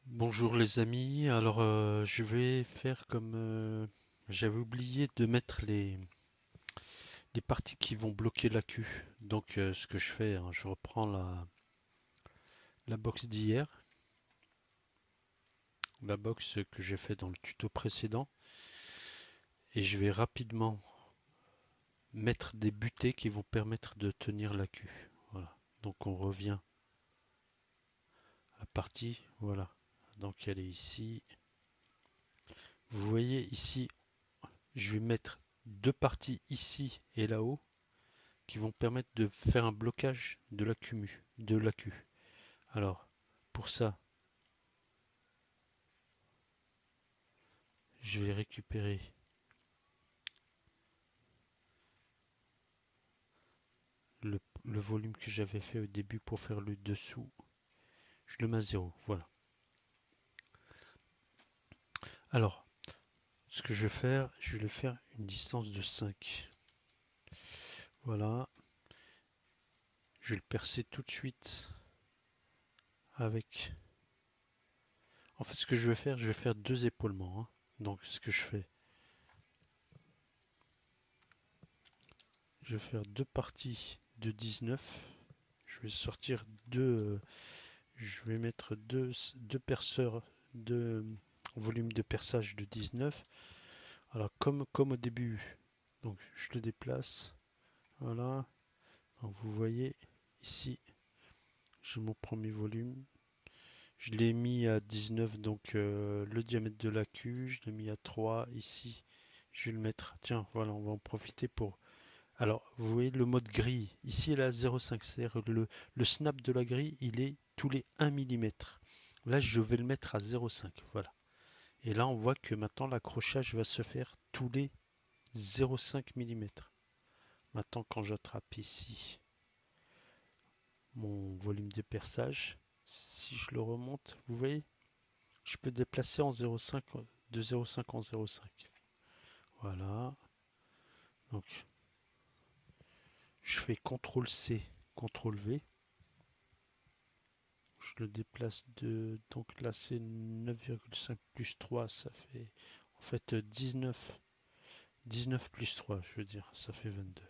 Bonjour les amis, alors je vais faire comme j'avais oublié de mettre les parties qui vont bloquer la queue. Donc ce que je fais, hein, je reprends la box d'hier, la box que j'ai fait dans le tuto précédent, et je vais rapidement mettre des butées qui vont permettre de tenir la queue. Voilà. Donc on revient à la partie, voilà. Donc elle est ici. Vous voyez ici, je vais mettre deux parties ici et là-haut qui vont permettre de faire un blocage de la queue. Alors, pour ça, je vais récupérer le volume que j'avais fait au début pour faire le dessous. Je le mets à 0. Voilà. Alors, ce que je vais faire, je vais le faire une distance de 5. Voilà. Je vais le percer tout de suite avec... En fait, ce que je vais faire deux épaulements, hein. Donc, ce que je fais, je vais faire deux parties de 19. Je vais sortir deux, je vais mettre deux perceurs de volume de perçage de 19. Alors comme au début, donc je le déplace. Voilà. Donc vous voyez ici, j'ai mon premier volume. Je l'ai mis à 19, donc le diamètre de la queue, je l'ai mis à 3 ici. Je vais le mettre. Tiens, voilà, on va en profiter pour. Alors, vous voyez le mode grille. Ici, elle est à 0,5. C'est-à-dire le snap de la grille, il est tous les 1 mm. Là, je vais le mettre à 0,5. Voilà. Et là, on voit que maintenant, l'accrochage va se faire tous les 0,5 mm. Maintenant, quand j'attrape ici mon volume de perçage, si je le remonte, vous voyez, je peux déplacer en 0,5, de 0,5 en 0,5. Voilà. Donc, je fais CTRL C, CTRL V. Je le déplace de... Donc là, c'est 9,5 plus 3, ça fait en fait 19. 19 plus 3, je veux dire, ça fait 22.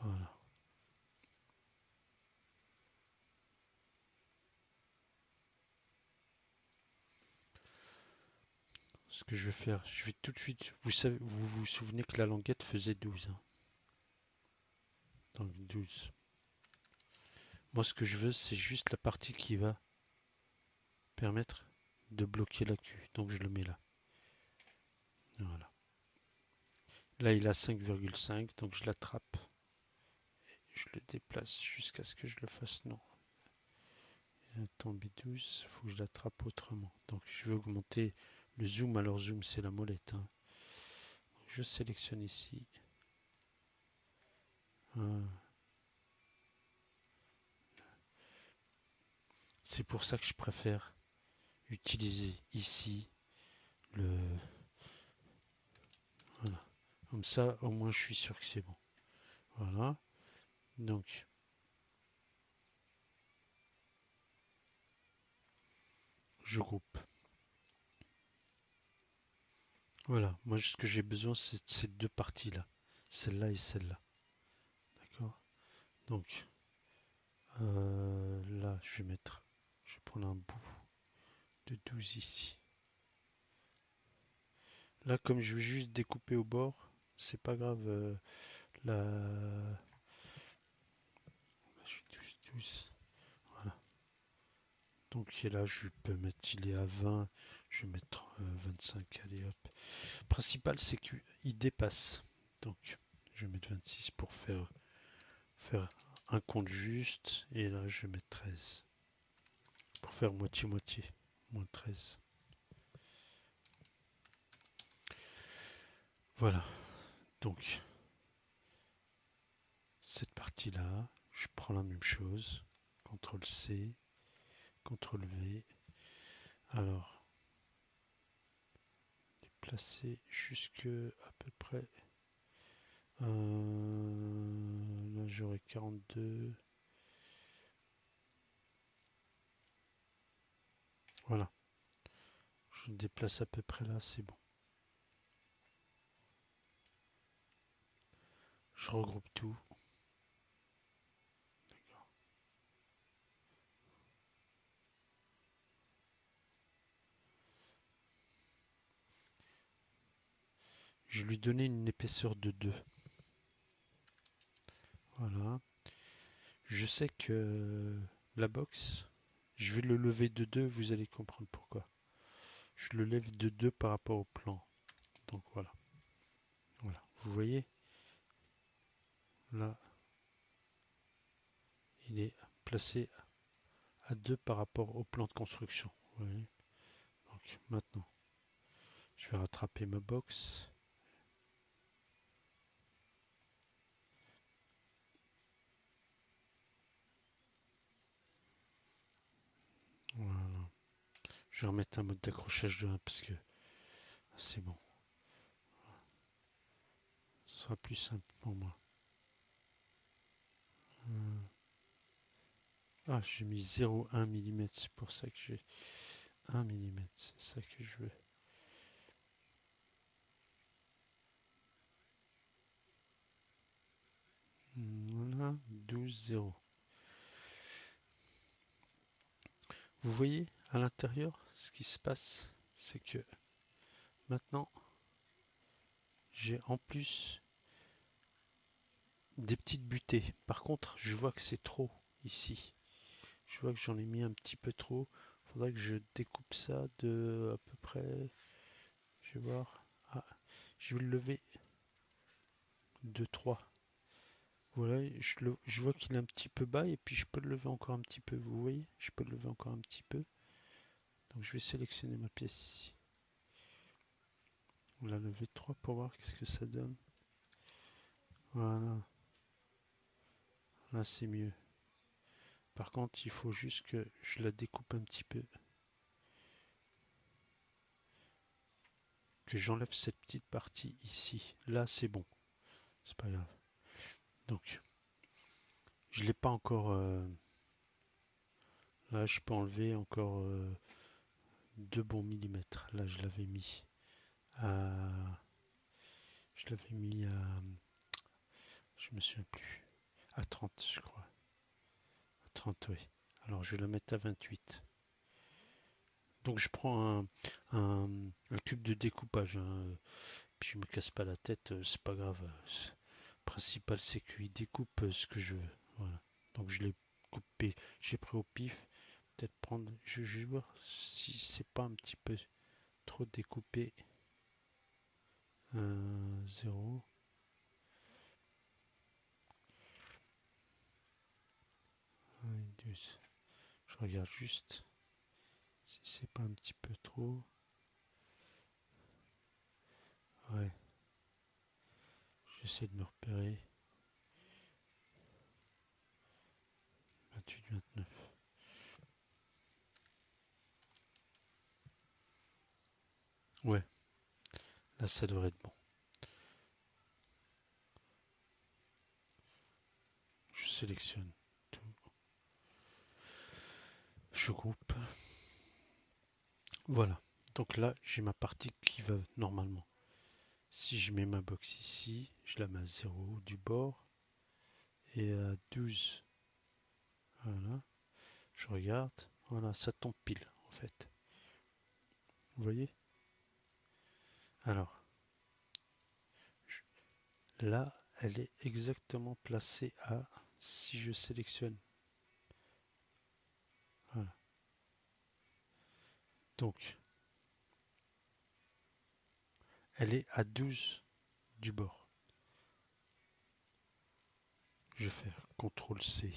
Voilà. Ce que je vais faire, je vais tout de suite. Vous vous souvenez que la languette faisait 12, hein. Donc 12. Moi, ce que je veux, c'est juste la partie qui va permettre de bloquer la queue. Donc je le mets là. Voilà. Là, il a 5,5, donc je l'attrape. Je le déplace jusqu'à ce que je le fasse. Non. Attends, B12, il faut que je l'attrape autrement. Donc je vais augmenter le zoom. Alors zoom, c'est la molette, hein. Je sélectionne ici. C'est pour ça que je préfère utiliser ici le... Voilà. Comme ça, au moins, je suis sûr que c'est bon. Voilà. Donc, je groupe. Voilà. Moi, ce que j'ai besoin, c'est de ces deux parties-là. Celle-là et celle-là. D'accord? Donc, là, je vais prendre un bout de 12 ici. Là, comme je vais juste découper au bord, c'est pas grave. La... Je suis 12, 12. Voilà. Donc là, je peux mettre, il est à 20, je vais mettre 25, allez hop. Le principal, c'est qu'il dépasse. Donc, je vais mettre 26 pour faire un compte juste. Et là, je vais mettre 13 pour faire moitié-moitié. Moins 13. Voilà. Donc, cette partie-là, je prends la même chose. CTRL C, CTRL V. Alors, déplacer jusque à peu près. Là, j'aurai 42. Voilà, je le déplace à peu près là, c'est bon. Je regroupe tout. Je lui donnais une épaisseur de 2. Voilà. Je sais que la box, je vais le lever de 2, vous allez comprendre pourquoi. Je le lève de 2 par rapport au plan. Donc voilà. Voilà. Vous voyez, là, il est placé à 2 par rapport au plan de construction. Vous voyez. Donc maintenant, je vais rattraper ma box. Voilà. Je vais remettre un mode d'accrochage de 1 parce que c'est bon. Ce sera plus simple pour moi. Ah, j'ai mis 0,1 mm. C'est pour ça que j'ai 1 mm. C'est ça que je veux. Voilà, 12,0. Vous voyez à l'intérieur, ce qui se passe, c'est que maintenant, j'ai en plus des petites butées. Par contre, je vois que c'est trop ici. Je vois que j'en ai mis un petit peu trop. Il faudrait que je découpe ça de à peu près. Je vais voir. Ah, je vais le lever de 3. Voilà, je vois qu'il est un petit peu bas et puis je peux le lever encore un petit peu. Vous voyez, je peux le lever encore un petit peu. Donc je vais sélectionner ma pièce ici. On l'a levé de 3 pour voir qu'est-ce que ça donne. Voilà, là c'est mieux. Par contre, il faut juste que je la découpe un petit peu. Que j'enlève cette petite partie ici. Là, c'est bon. C'est pas grave. Donc, je l'ai pas encore. Là, je peux enlever encore 2 bons millimètres. Là, je l'avais mis à. Je l'avais mis à. Je me souviens plus. À 30, je crois. À 30, oui. Alors, je vais la mettre à 28. Donc, je prends un cube de découpage, hein. Puis, je me casse pas la tête. C'est pas grave. Le principal, c'est qu'il découpe ce que je veux. Voilà. Donc, je l'ai coupé. J'ai pris au pif. Peut-être prendre. Je vais voir si c'est pas un petit peu trop découpé. 0. Je regarde juste si c'est pas un petit peu trop. Ouais, j'essaie de me repérer. 28, 29. Ouais, là ça devrait être bon. Je sélectionne tout. Je groupe. Voilà. Donc là, j'ai ma partie qui va normalement. Si je mets ma box ici, je la mets à 0 du bord et à 12. Voilà. Je regarde. Voilà, ça tombe pile en fait. Vous voyez? Alors, là, elle est exactement placée à. Si je sélectionne. Voilà. Donc, elle est à 12 du bord. Je vais faire CTRL C.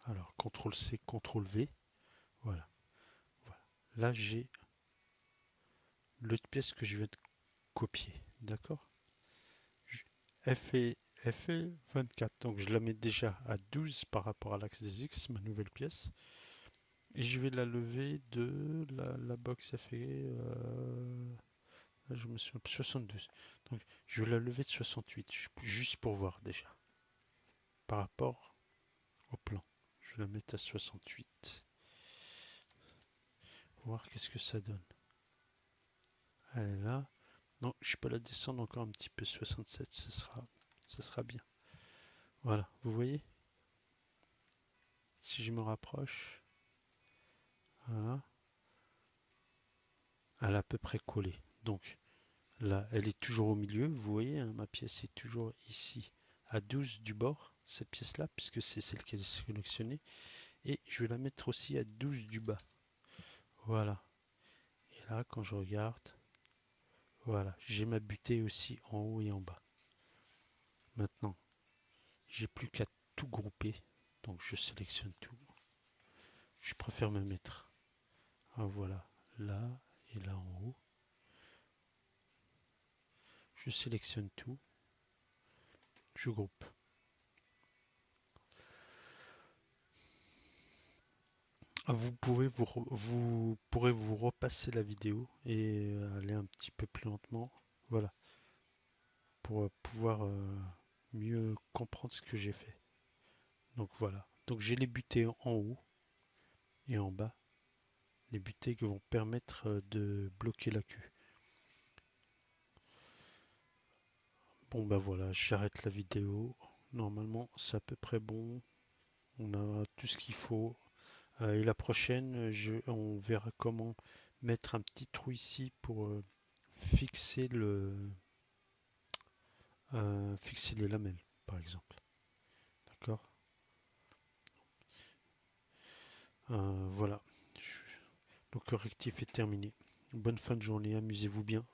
Alors, CTRL C, CTRL V. Voilà. Voilà. Là, j'ai l'autre pièce que je viens de copier. D'accord? F est 24. Donc, je la mets déjà à 12 par rapport à l'axe des X, ma nouvelle pièce. Et je vais la lever de la box fait. Là, je me suis 72. Donc, je vais la lever de 68, juste pour voir déjà. Par rapport au plan. Je vais la mettre à 68. voir qu'est-ce que ça donne. Elle est là. Non, je peux la descendre encore un petit peu. 67, ce sera bien. Voilà, vous voyez? Si je me rapproche, voilà, elle est à peu près collée. Donc là, elle est toujours au milieu. Vous voyez, hein, ma pièce est toujours ici à 12 du bord, cette pièce-là, puisque c'est celle qui est sélectionnée. Et je vais la mettre aussi à 12 du bas. Voilà. Et là, quand je regarde, voilà, j'ai ma butée aussi en haut et en bas. Maintenant, j'ai plus qu'à tout grouper. Donc je sélectionne tout. Je préfère me mettre, voilà, là et là en haut. Je sélectionne tout. Je groupe. Vous pourrez vous repasser la vidéo et aller un petit peu plus lentement. Voilà, pour pouvoir mieux comprendre ce que j'ai fait. Donc voilà. Donc j'ai les butées en haut et en bas. Les butées qui vont permettre de bloquer la queue. Bon bah voilà, j'arrête la vidéo. Normalement c'est à peu près bon. On a tout ce qu'il faut. Et la prochaine, on verra comment mettre un petit trou ici pour fixer fixer les lamelles, par exemple. D'accord? Voilà. Donc le correctif est terminé. Bonne fin de journée, amusez-vous bien.